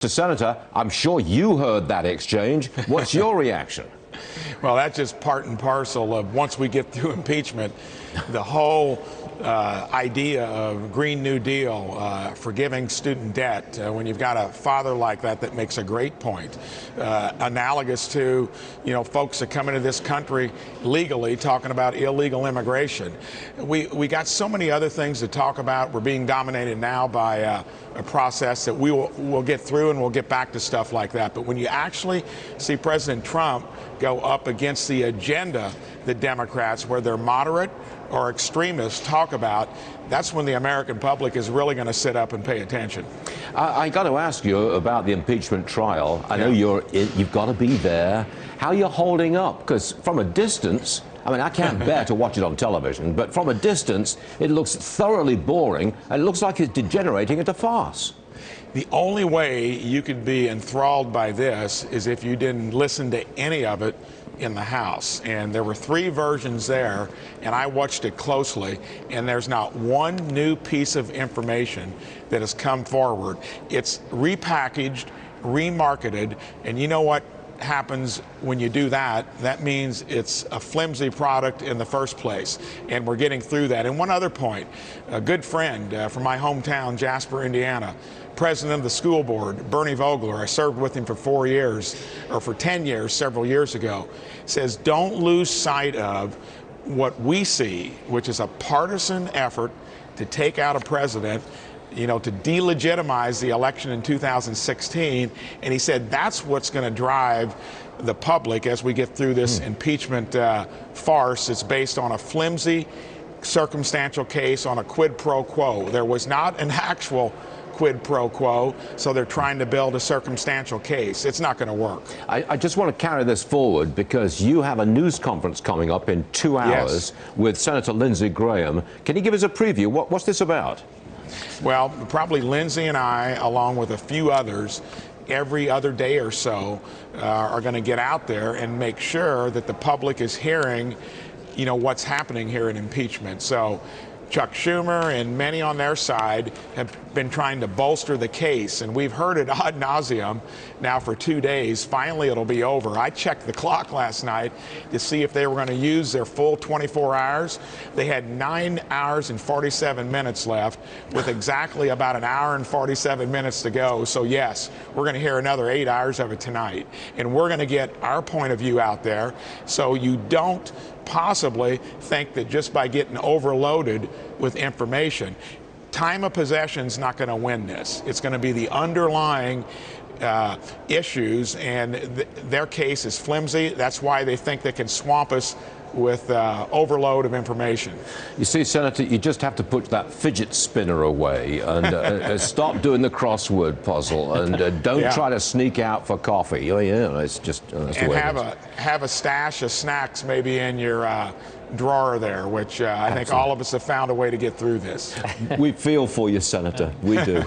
Senator, I'm sure you heard that exchange. What's your reaction? Well, that's just part and parcel of once we get through impeachment, the whole idea of Green New Deal, forgiving student debt, when you've got a father like that that makes a great point, analogous to, folks that come into this country legally talking about illegal immigration. We got so many other things to talk about. We're being dominated now by a process that we'll get through, and we'll get back to stuff like that. But when you actually see President Trump go up against the agenda that Democrats, whether they're moderate or extremists, talk about, that's when the American public is really going to sit up and pay attention. I got to ask you about the impeachment trial. I know you've got to be there. How are you holding up? Because from a distance, I mean, I can't bear to watch it on television, but from a distance, it looks thoroughly boring, and it looks like it's degenerating into farce. The only way you could be enthralled by this is if you didn't listen to any of it in the House. And there were 3 versions there, and I watched it closely, and there's not one new piece of information that has come forward. It's repackaged, remarketed, and you know what happens when you do that? That means it's a flimsy product in the first place, and we're getting through that. And one other point, a good friend from my hometown, Jasper, Indiana, president of the school board, Bernie Vogler, I served with him for 4 years, or for 10 years, several years ago, says don't lose sight of what we see, which is a partisan effort to take out a president, to delegitimize the election in 2016. And he said that's what's going to drive the public as we get through this impeachment farce. It's based on a flimsy circumstantial case on a quid pro quo. There was not an actual quid pro quo, so they're trying to build a circumstantial case. It's not going to work. I just want to carry this forward because you have a news conference coming up in 2 hours with Senator Lindsey Graham. Can you give us a preview? What's this about? Well, probably Lindsey and I, along with a few others, every other day or so, are going to get out there and make sure that the public is hearing, what's happening here in impeachment. So Chuck Schumer and many on their side have been trying to bolster the case, and we've heard it ad nauseum now for 2 days. Finally, it'll be over. I checked the clock last night to see if they were going to use their full 24 hours. They had 9 hours and 47 minutes left, with exactly about 1 hour and 47 minutes to go. So yes, we're going to hear another 8 hours of it tonight, and we're going to get our point of view out there, so you don't possibly think that just by getting overloaded with information, time of possession is not going to win this. It's going to be the underlying issues, and their case is flimsy. That's why they think they can swamp us with overload of information. You see, Senator, you just have to put that fidget spinner away and stop doing the crossword puzzle, and don't try to sneak out for coffee. It's just that's the way it is. Have a stash of snacks maybe in your drawer there, which I think all of us have found a way to get through this. We feel for you, Senator. We do.